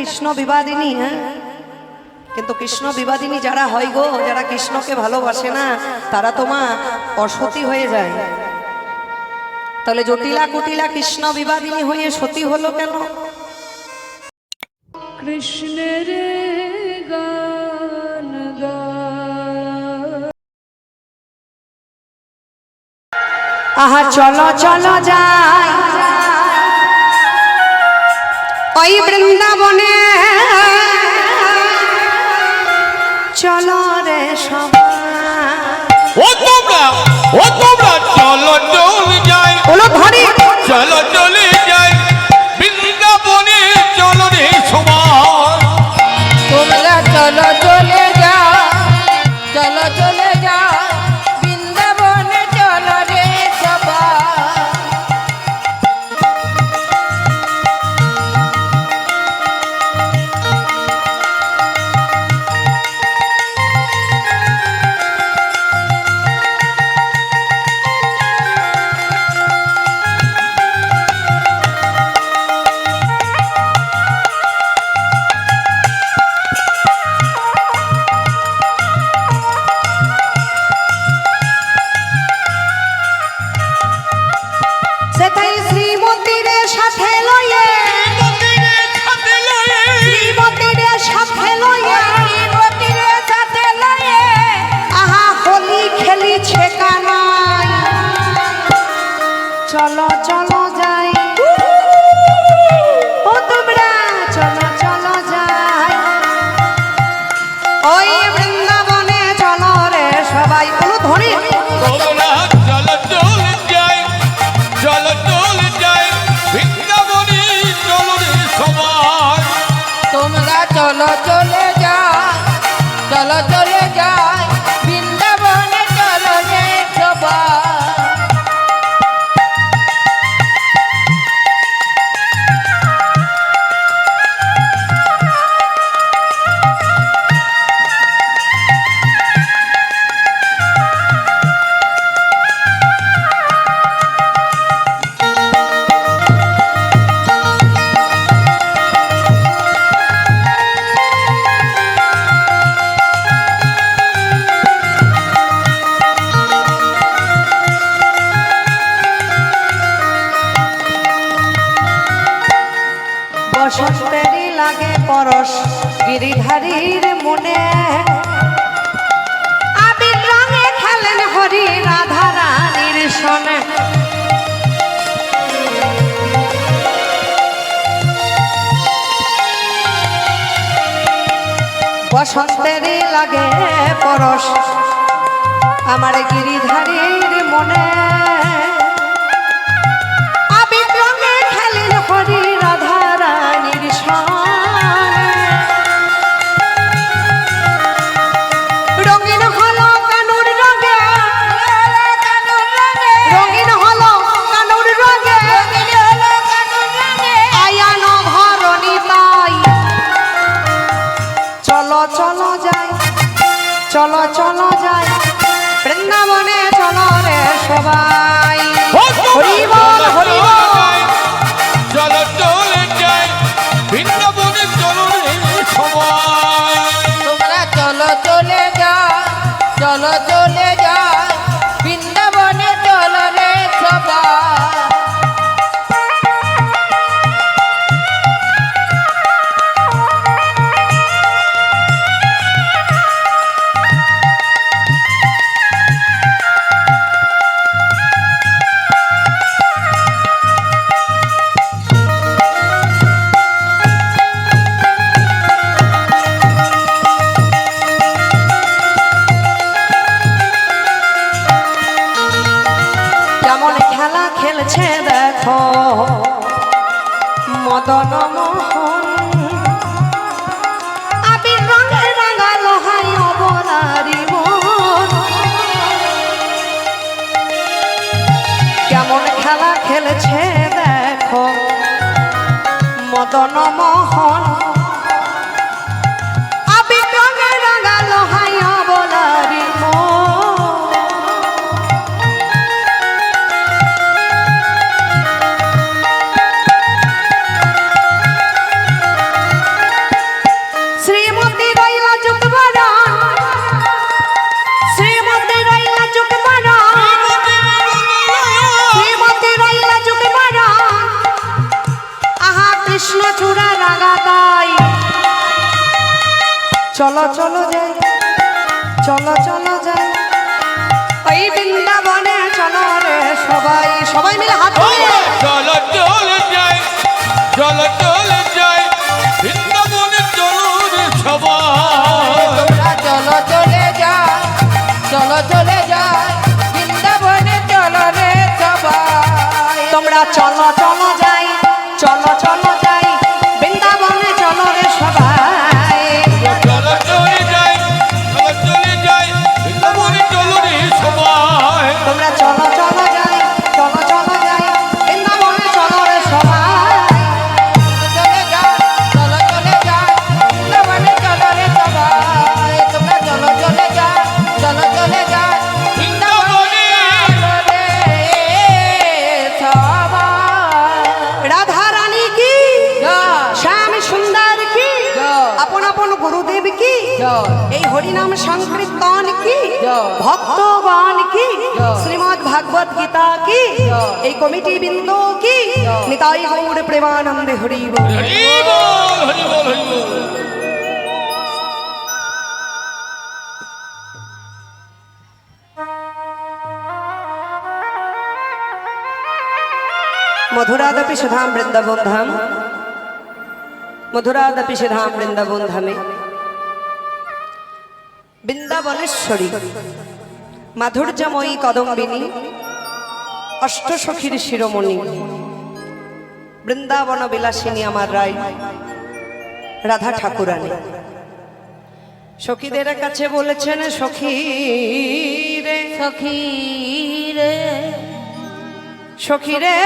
কৃষ্ণ বিবাদিনী। হ্যাঁ, কিন্তু কৃষ্ণ বিবাদিনী যারা হয় গো, যারা কৃষ্ণকে ভালোবাসে না, তারা তো মা অসতী হয়ে যায়। তাহলে জটিলা কুটিলা কৃষ্ণ বিবাদিনী হয়ে সতী হলো কেন? কৃষ্ণের গান আহা চলো চলো যাই ওই বৃন্দাবনে, চলো রে সবাই, ও তোমরা চলো চলে যাই, বলো ধরে চলো চলে যাই বৃন্দাবনে, চলো রে সবাই। তোমরা চলো চলে যাও, চলো চলে যাও বৃন্দাবনে, চলো রে সবাই। সেটাই শ্রীমতীর সাথে লয়ে, শ্রীমতীর সাথে লয়ে, শ্রীমতীর সাথে লয়ে আহা হোলি খেলিছে কানাই, চলো চলো যাই ও তোমরা চলো চলো যাই ওই বৃন্দাবনে, চলো রে সবাই, বলো ধরে তোমরা চলো চলে যাই, চলো চলে যাই বৃন্দাবনে, চলো রে সবাই। তোমরা চলো চলে যাও, চলো চলে যাও বৃন্দাবনে, চলো রে সবাই। বসন্তেরই লাগে পরশ গিরিধারীর মনে, আবির রঙে খেলেন হরি রাধা রানীর সনে, বসন্তেরই লাগে পরশ আমার গিরিধারীর মনে, আবির রঙে খেলেন হরি রাধা রানীর সনে, রঙিন হলো কানুর রঙে, রঙিন হলো কানুর রঙে, আয়ানো ভরণী তাই, চলো চলো যাই, চলো চলো যাই বৃন্দাবনে, চলো রে সবাই, হরি বল হরি বল। চলো চলে যাই বৃন্দাবনে, চলো রে সবাই। তোমরা চলো চলে যাও, চলো চলে যাও বৃন্দাবনে, চলো রে সবাই। কেমন খেলা খেলছে দেখো মদন মোহন, আবির রঙে রাঙালো হাই অবলারি মন, কেমন খেলা খেলছে দেখো মদন মোহন, আবির রঙে রাঙালো হাই অবলারি মন, আমরা রাগাতাই চলো চলো যাই চলো চলো যাই ওই বৃন্দাবনে চলো রে সবাই সবাই মিলে হাত তুলে চলো চলে যাই চলো চলে যাই বৃন্দাবনে চলো রে সবাই তোমরা চলো চলে যাও চলো চলে যাও বৃন্দাবনে চলো রে সবাই তোমরা চলো চলো যাই চলো চলো যাই বৃন্দাবনে চলো রে সবাই চলো চলে যাই চলো চলে যাই বৃন্দাবনে চলো রে সবাই তোমরা চলো চলো যাই চলো চলো যাই বৃন্দাবনে চলো রে সবাই চলে যাও চলো চলে যাও বৃন্দাবনে চলো রে সবাই তোমরা চলো চলে যাও চলো চলে যাও বৃন্দাবনে চলো রে সবাই রাধা রানী কি জয় শ্যাম সুন্দর কি জয় আপন আপন গুরুদেব কি জয় এই হরিনাম সংকীর্তন কি জয়। ভক্তগণ কি জয়। শ্রীমদ ভাগবত গীতা কি জয়। এই কমিটি বৃন্দ কি জয়। নিতাই গৌর প্রেমানন্দে হরি বল। হরি বল হরি বল হরি বল মধুরাদপি সুধাম বৃন্দাবন ধাম মধুরাদপি সুধাম বৃন্দাবন ধামে বৃন্দাবনেশ্বরী মাধুর্যময়ী কদম্বিনী অষ্টসখীর শিরোমণি বৃন্দাবন বিলাসিনী আমার রায় রাধা ঠাকুরানী সখীদের কাছে বলেছেন সখী রে সখী রে সখী রে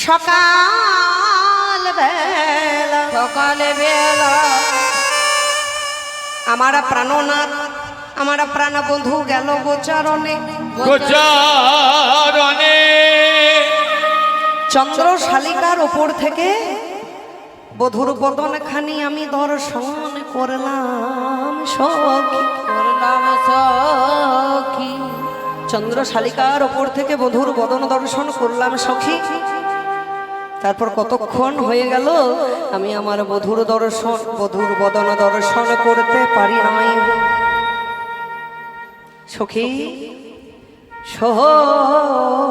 সকাল বেলা সকালে বেলা আমার প্রাণনাথ আমার প্রাণ বন্ধু গেল গোচারণে গোচারণে চন্দ্র শালিকার ওপর থেকে বধুর বদন খানি আমি দর্শন করলাম সখী করলাম সখী চন্দ্র শালিকার ওপর থেকে বধুর বদন দর্শন করলাম সখী তারপর কতক্ষণ হয়ে গেল আমি আমার বধুর বদন দর্শন করতে পারি নাই সখী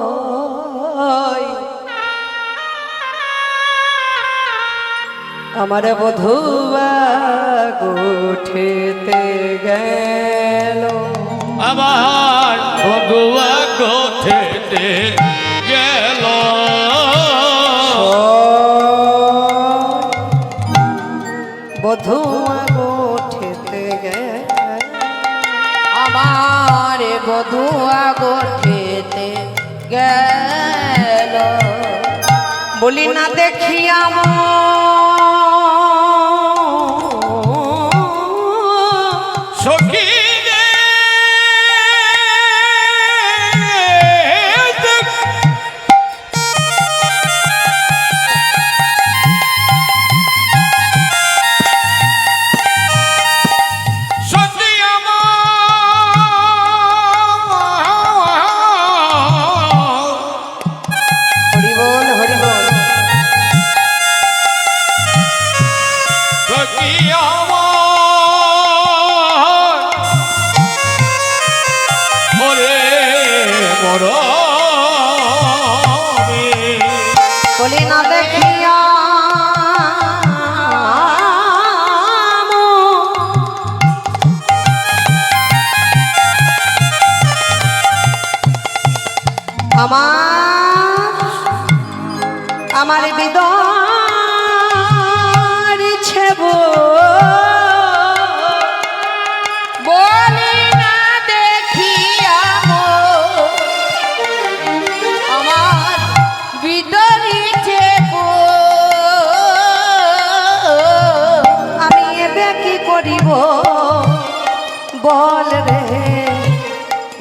সহয় আমার বধুয়া গোঠেতে গেল আমার ভগবা গোথেতে গেল বধুয়া গোঠেতে গেল আমার বধুয়া গোঠেতে গেল বলি না দেখিয়া সখী রে সখী হরি বল হরি বল সখী আমার ওরে মরমে বলি না দেখিয়া আমার বিদর ছেব বলি না দেখিয়া আমার বিদরিছে আমি এবে কি করিব বল রে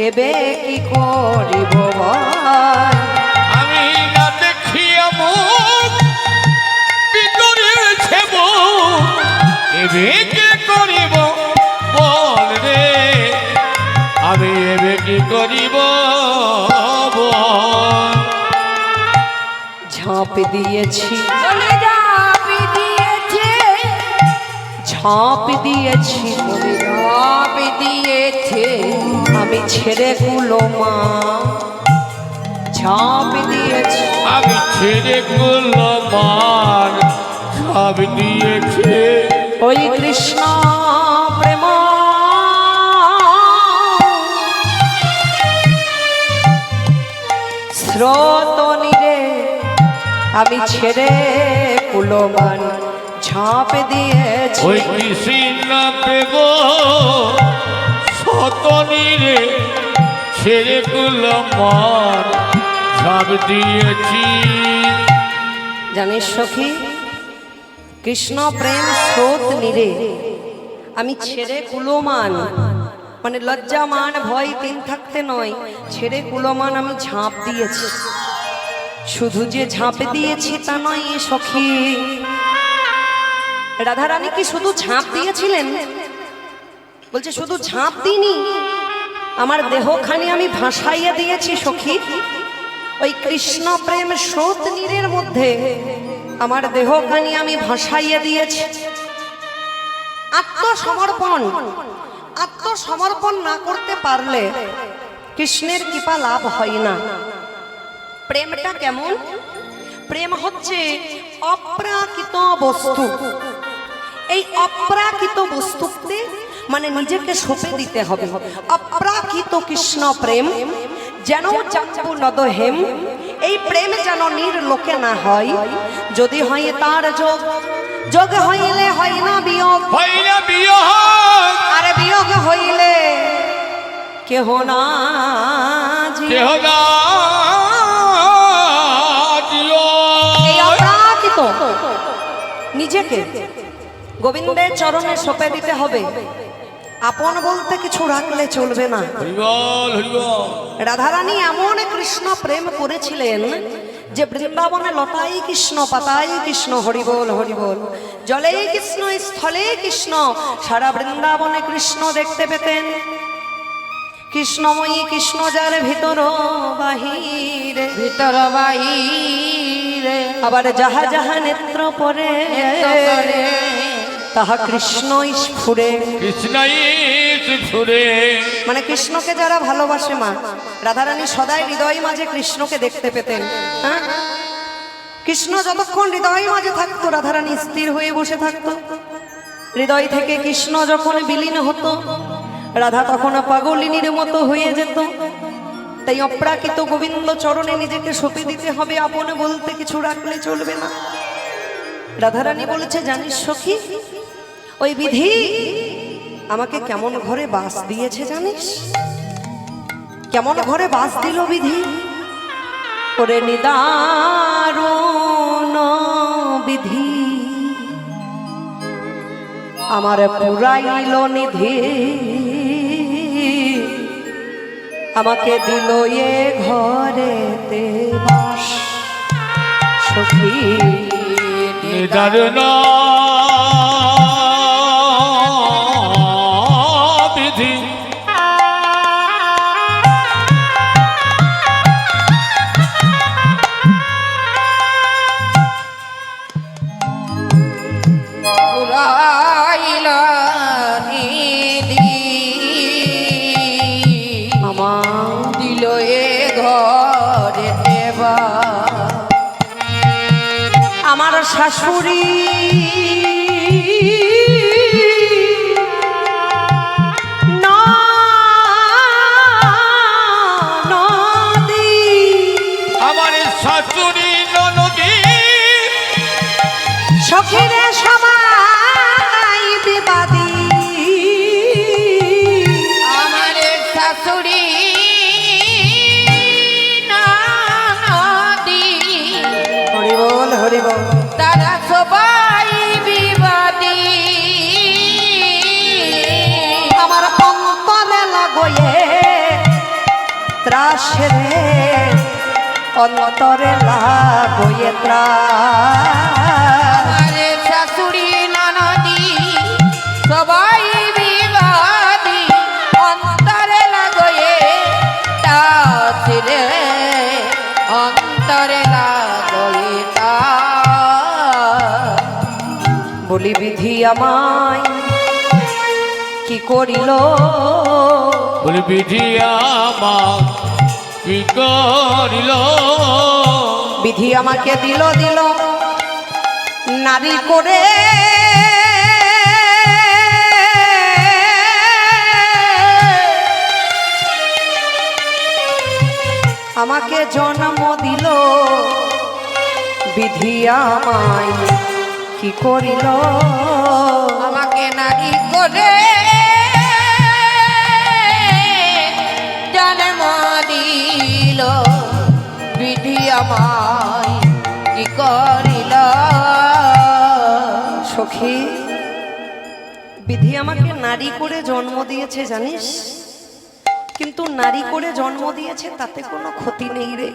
এবে কি করিব বল আমি না দেখিয়া মুখ ভিতরে ছেব এবে কি করিব বল রে আমি এবে কি করিব বল ঝাঁপ দিয়েছি, চলে যাবি দিয়েছে, ঝাঁপ দিয়েছি, যাবি দিয়েছে, আমি ছেড়ে কুলো মা, ঝাঁপ দিয়েছি। আমি ছেড়ে কুলমান সব দিয়েছে। ওই কৃষ্ণ প্রেম স্রোত নীরে আমি ছেড়ে কুলমান ঝাঁপ দিয়েছি। ওই কৃষ্ণ প্রেম শতনীরে ছেড়ে কুলমান সব দিয়েছি। জানিস সখী, কৃষ্ণ প্রেম স্রোত নীরে আমি ছেড়ে কুলমান, মানে লজ্জা মান ভয় তিন থাকতে নয়, ছেড়ে কুলমান আমি ঝাঁপ দিয়েছি। শুধু যে ঝাঁপ দিয়েছি তা নয় সখী, রাধারানী কি শুধু ঝাঁপ দিয়েছিলেন? বলছে শুধু ঝাঁপ দিইনি, আমার দেহখানি আমি ভাসাইয়া দিয়েছি সখী। ওই কৃষ্ণ প্রেম স্রোত নীরের মধ্যে আমার দেহখানি আমি ভাসাইয়া দিয়েছি। আত্মসমর্পণ, আত্মসমর্পণ না করতে পারলে কৃষ্ণের কৃপা লাভ হয় না। প্রেমটা কেমন? প্রেম হচ্ছে অপ্রাকৃত বস্তু। এই অপ্রাকৃত বস্তুতে মানে নিজেকে সঁপে দিতে হবে। অপ্রাকৃত কৃষ্ণ প্রেম যেন চাম্পু নদহেম, এই প্রেম যেন নির্লোকে না হয়। যদি হয় তার যোগ, যোগ হইলে হয় না বিয়োগ, হয় না বিয়োগ, আরে বিয়োগ হইলে কেহ না কেহ না জিও। এই অপ্রাকৃত নিজেকে গোবিন্দের চরণে সঁপে দিতে হবে। আপন বলতে কিছু রাখলে চলবে না। হরিবল হরিবল। রাধারানী এমন কৃষ্ণ প্রেম করেছিলেন যে বৃন্দাবনে লতাই কৃষ্ণ, পাতাই কৃষ্ণ, হরিবল হরিবল। জলেই কৃষ্ণ, স্থলে কৃষ্ণ, সারা বৃন্দাবনে কৃষ্ণ দেখতে পেতেন। কৃষ্ণময়ী কৃষ্ণ যার ভিতর বাহিরে, ভিতর বাহিরে, আবার যাহা যাহা নেত্র পরে করে তাহা কৃষ্ণ স্ফুরে। কৃষ্ণই ফুরে। মানে কৃষ্ণকে যারা ভালোবাসে মা, রাধারানী সদাই হৃদয় মাঝে কৃষ্ণকে দেখতে পেতেন। হ্যাঁ, কৃষ্ণ যতক্ষণ হৃদয় মাঝে থাকতো রাধারানী স্থির হয়ে বসে থাকতো। হৃদয় থেকে কৃষ্ণ যখন বিলীন হতো রাধা তখন পাগলিনীর মতো হয়ে যেত। তাই অপ্রাকৃত গোবিন্দ চরণে নিজেকে সঁপে দিতে হবে, আপন বলতে কিছু রাখলে চলবে না। রাধারানী বলেছে জানিস সখী, ওই বিধি আমাকে কেমন ঘরে বাস দিয়েছে জানিস? কেমন ঘরে বাস দিল বিধি? ওরে নিদারুণ বিধি আমার পুরাইল নিধি, আমাকে দিল এ ঘরেতে বাস। সখী নিদারুণ বিধি পুরাইল নিধি, আমার দিল এ ঘরে দেবা। আমার শাশুড়ি ননদী, আমার শাশুড়ি ননদী সখীরে সবাই বিবাদী। আমার শাশুড়ি ননদী, হরিবল হরিবল। তারা সবাই বিবাদী। আমার অন্তরে লাগয়ে ত্রাসে রে, অন্তরে লাগয়ে ত্রাস। আমার শাশুড়ি ননদী সবাই বিবাদী, অন্তরে লাগয়ে তাসিরে, অন্তরে লাগয়ে বিধি আমায় কি করিল, বলি বিধি আমার কি করিল, বিধি আমাকে দিল দিল নারী করে, আমাকে জন্ম দিল, বিধি আমায় কি করিল, আমাকে নারী করে জন্ম দিল, বিধি আমায় কি করিল। সখী বিধি আমাকে নারী করে জন্ম দিয়েছে জানিস, কিন্তু নারী করে জন্ম দিয়েছে তাতে কোনো ক্ষতি নেই রে।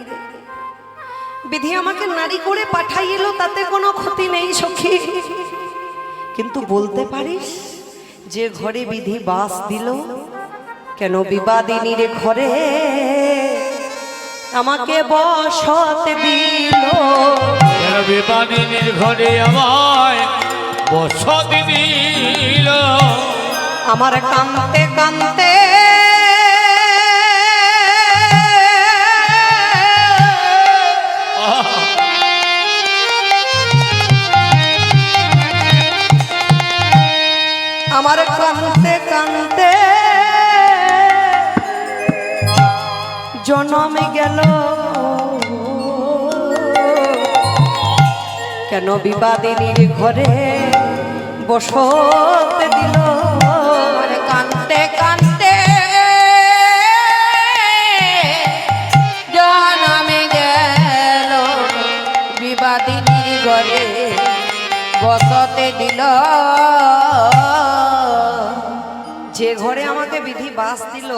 বিধি আমাকে নারী করে পাঠাইলো তাতে কোনো ক্ষতি নেই সখী, কিন্তু বলতে পারিস যে ঘরে বিধি বাস দিল, কেন বিবাদিনীর ঘরে আমাকে বসত দিল, কেন বিবাদিনীর ঘরে আমায় বসত দিল, আমার কাঁদতে কাঁদতে আমার কাঁদতে কাঁদতে জনম গেল, কেন বিবাদিনীর ঘরে বসত দিল, আমার কাঁদতে কাঁদতে জনমে গেল, বিবাদিনীর ঘরে বসতে দিল। যে ঘরে আমাকে বিধি বাস দিল,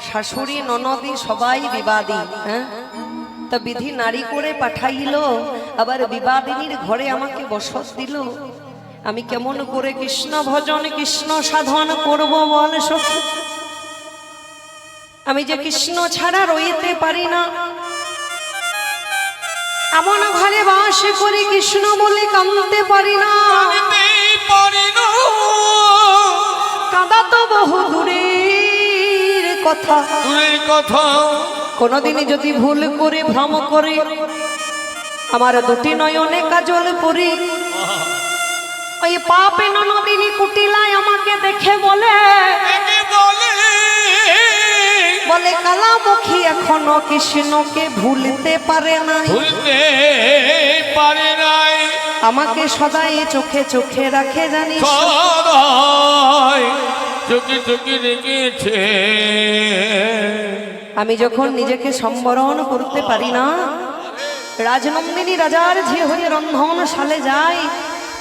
শাশুড়ি ননদি সবাই বিবাদী, হ্যাঁ, তা বিধি নারী করে পাঠাইল, আবার বিবাদিনীর ঘরে আমাকে বসত দিল, আমি কেমন করে কৃষ্ণ ভজন কৃষ্ণ সাধন করব বল সখী, আমি যে কৃষ্ণ ছাড়া রইতে পারি না, এমন ঘরে বাস করে কৃষ্ণ বলে কাঁদতে পারি না, কাঁদা তো বহু দূরের কথা, দূরের কথা, কোনদিনই যদি ভুল করে ভ্রম করে আমার দুটি নয়নে কাজল পরি, ওই পাপে ননদিনী কুটিলায় আমাকে দেখে বলে বলে কালামুখী এখনো কৃষ্ণকে ভুলতে পারে নাই, ভুলতে পারে নাই, আমাকে সদাই চোখে চোখে রাখে জানিস, সদাই চোখে চোখে রেখেছে। আমি যখন নিজেকে সম্বরণ করতে পারি না, রাজনন্দিনী রাজার ঝিয়ে হয়ে রন্ধনশালে যাই,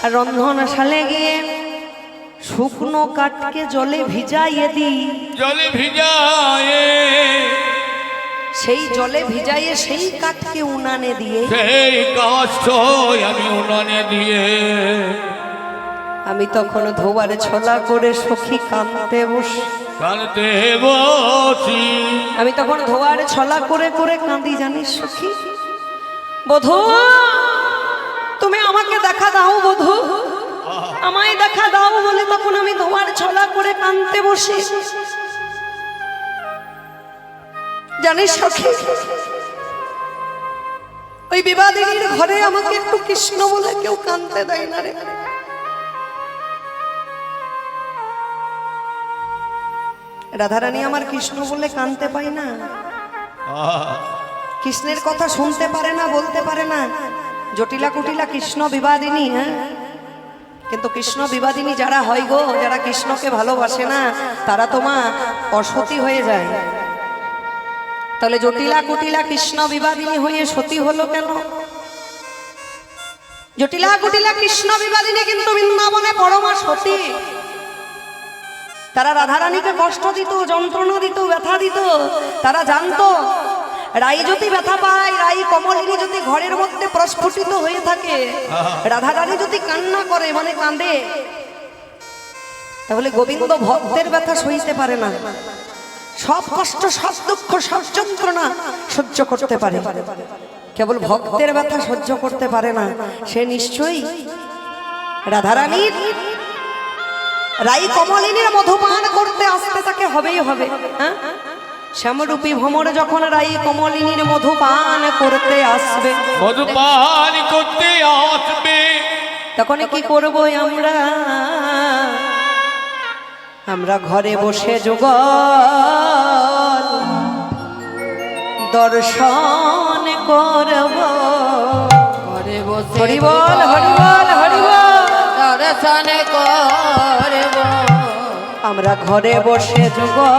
আর রন্ধনশালে গিয়ে শুকনো কাঠকে জলে ভিজাইয়ে দিই, জলে ভিজায়, সেই জলে ভিজাইয়ে সেই কাঠকে উনানে দিয়ে সেই কষ্ট আমি উনানে দিয়ে, আমি তখন ধোবার ছোলা করে সখী কাঁদতে বসি, কাঁদতে বসি, আমি তখন ধোয়ার ছলা করে করে কাঁদি জানিস সখী, বধূ তুমি আমাকে দেখা দাও, বধূ আমায় দেখা দাও বলে তখন আমি ধোয়ার ছলা করে কাঁদতে বসি, জানিস সখী ওই বিবাদিনীর ঘরে আমাকে একটু কৃষ্ণ বলে কেউ কাঁদতে দেয় না রে, রাধারানী আমার কৃষ্ণ বলে কাঁদতে পাই না, কৃষ্ণের কথা শুনতে পারে না, বলতে পারে না, জটিলা কুটিলা কৃষ্ণ বিবাদিনী, হ্যাঁ, কিন্তু কৃষ্ণ বিবাদিনী যারা হয় গো, যারা কৃষ্ণকে ভালোবাসে না, তারা তো মা অসতী হয়ে যায়, তাহলে জটিলা কুটিলা কৃষ্ণ বিবাদিনী হয়ে সতী হলো কেন? জটিলা কুটিলা কৃষ্ণ বিবাদিনী কিন্তু বৃন্দাবনে পরমা সতী, তারা রাধারানীকে কষ্ট দিত, যন্ত্রণা দিত, ব্যথা দিত, তারা জানতো রাই যদি ব্যথা পায়, রাই কমলিনী যদি ঘরের মধ্যে প্রস্ফুটিত হয়ে থাকে, রাধারানী যদি কান্না করে মানে কাঁদে, তাহলে গোবিন্দ ভক্তের ব্যথা সইতে পারে না, সব কষ্ট সব দুঃখ সব যন্ত্রণা সহ্য করতে পারে, কেবল ভক্তের ব্যথা সহ্য করতে পারে না, সে নিশ্চয়ই রাধারানীর রাই কমলিনীর মধুপান করতে আসতে তাকে হবেই হবে। হ্যাঁ, শ্যামরূপী ভ্রমর যখন রাই কমলিনীর মধুপান করতে আসবে, মধুপান করতে আসবে, তখন কি করব আমরা? আমরা ঘরে বসে যুগল দর্শন করব। ঘরে বসে হরি বল, হরি বল, হরি বল। দর্শন করব। আমরা ঘরে বসে যুগল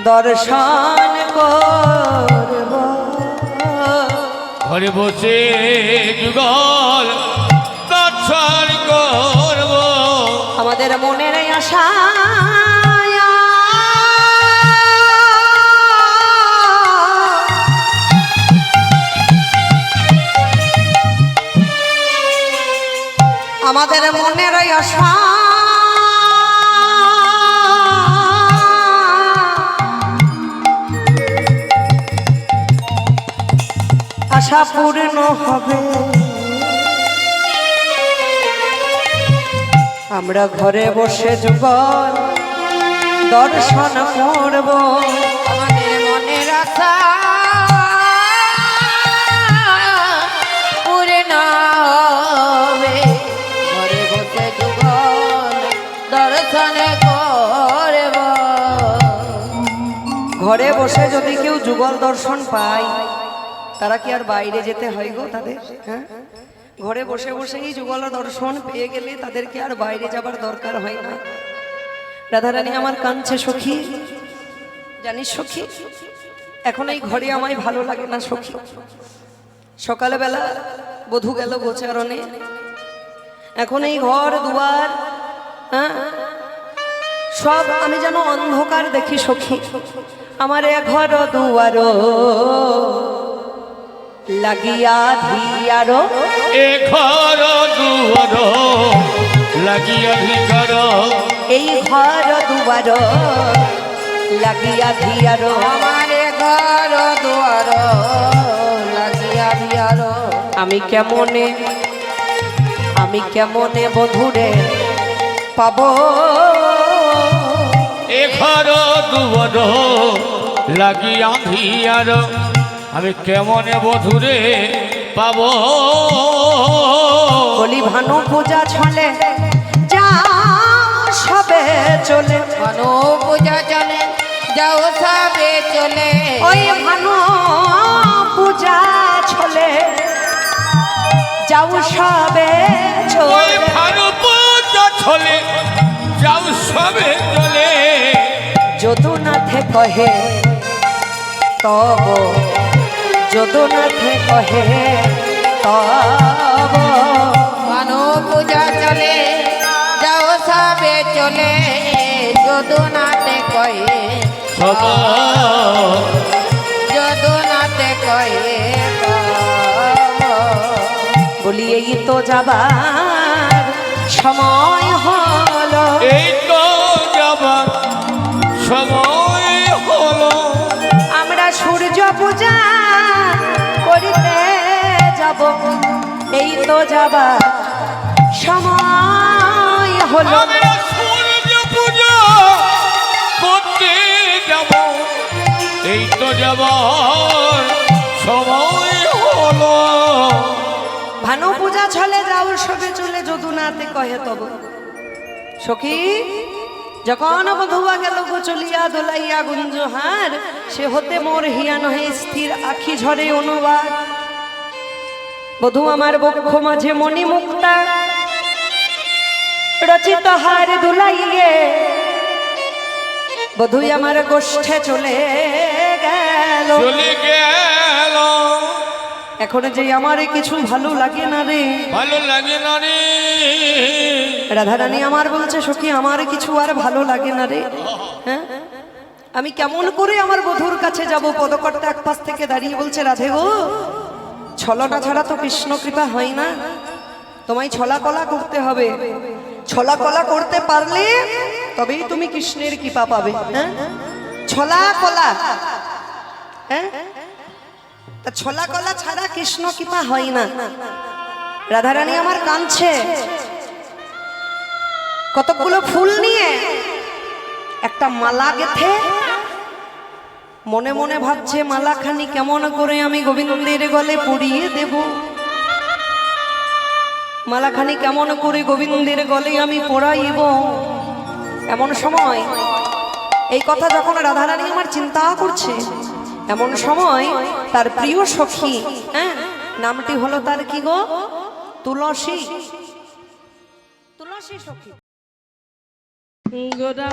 দর্শন করব। ঘরে বসে যুগল দর্শন করব। আমাদের মনের এই আশা আমাদের মনের এই আশা আশা পূর্ণ হবে। আমরা ঘরে বসে যুগল দর্শন করব। আমাদের মনের আশা পূর্ণ হবে। ঘরে বসে যুগল দর্শন করব। ঘরে বসে যদি কেউ যুগল দর্শন পায়, তারা কি আর বাইরে যেতে হয় গো তাদের? হ্যাঁ, ঘরে বসে বসেই যুগল দর্শন পেয়ে গেলে তাদেরকে আর বাইরে যাবার দরকার হয় না। রাধারানী আমার কাঁদছে সখী, জানিস সখী, এখন এই ঘরে আমায় ভালো লাগে না সখী। সকালবেলা বধূ গেল গোচারণে, এখন এই ঘর দুয়ার, হ্যাঁ, সব আমি যেন অন্ধকার দেখি সখী। আমার এ ঘর দুয়ার লাগিয়া ধিয়ারো, এ ঘর দুয়ার লাগিয়া ভিতর, এই ঘর দুয়ার লাগিয়া ধিয়ারো। আমার ঘর দুয়ার লাগিয়া দিয়ার। আমি কেমনে বধুরে পাবো? এ ঘর দুয়ার লাগিয়া ভিয়ার, আমি কেমনে বধুরে পাবো? বলি ভানু পূজা ছলে যাও সবে চলে, ভানু পূজা চলে যাও সবে চলে। ওই ভানু পূজা ছলে যাও সবে ওই চলে। ভানু পূজা ছলে যাও সবে চলে। যদুনাথে কহে তব, যদুনাথে কহে তব। ভানু পূজা চলে যাও সবে চলে। যদুনাথে কয়ে সব যদুনাথে কয়ে বলি এই তো যাবার সময় হলো, এই তো যাবার সময় হলো। আমরা সূর্য পূজা করিতে যাব। এই তো যাবার সময় হলো, আমরা সূর্য পূজা করতে যাব। এই তো যাবার সময় হলো। ভানু পূজা ছলে যাও সবে চলে, যদুনাথে কহে তব। সখী, যখন বধুয়া গেল গো চলিয়া দোলাইয়া গুঞ্জহার, সে হতে মোর হিয়া নহে স্থির আখি ঝরে অনুবাদ। বধু আমার বক্ষ মাঝে মণি মুক্তা রচিত হার দুলাইয়ে, বধু আমার গোষ্ঠে চলে গেল। চলে গেল, এখন যে আমার কিছু ভালো লাগে না রে। ভালো লাগে না রে। রাধারানী আমার বলছে সখী, আমার কিছু আর ভালো লাগে না রে। হ্যাঁ, আমি কেমন করে আমার বধুর কাছে যাব? পদকর্তা এক পাশ থেকে দাঁড়িয়ে বলছে, রাধে গো, ছলনা ছাড়া তো কৃষ্ণ কৃপা হয় না, তোমায় ছলা কলা করতে হবে। ছলা কলা করতে পারলে তবেই তুমি কৃষ্ণের কৃপা পাবে। হ্যাঁ, ছলা কলা, হ্যাঁ, তা ছোলা কলা ছাড়া কৃষ্ণ কৃপা হয় না। রাধারানী আমার কাঁদছে, কতগুলো ফুল নিয়ে একটা মালা গেথে মনে মনে ভাবছে মালাখানি কেমন করে আমি গোবিন্দের গলে পরিয়ে দেব, মালাখানি কেমন করে গোবিন্দের গলে আমি পরাইব। এমন সময় এই কথা যখন রাধারানী আমার চিন্তা করছে, এমন সময় তার প্রিয় সখী, হ্যাঁ নামটি হলো তার কি গো, তুলসী। তুলসী সখী। গোরা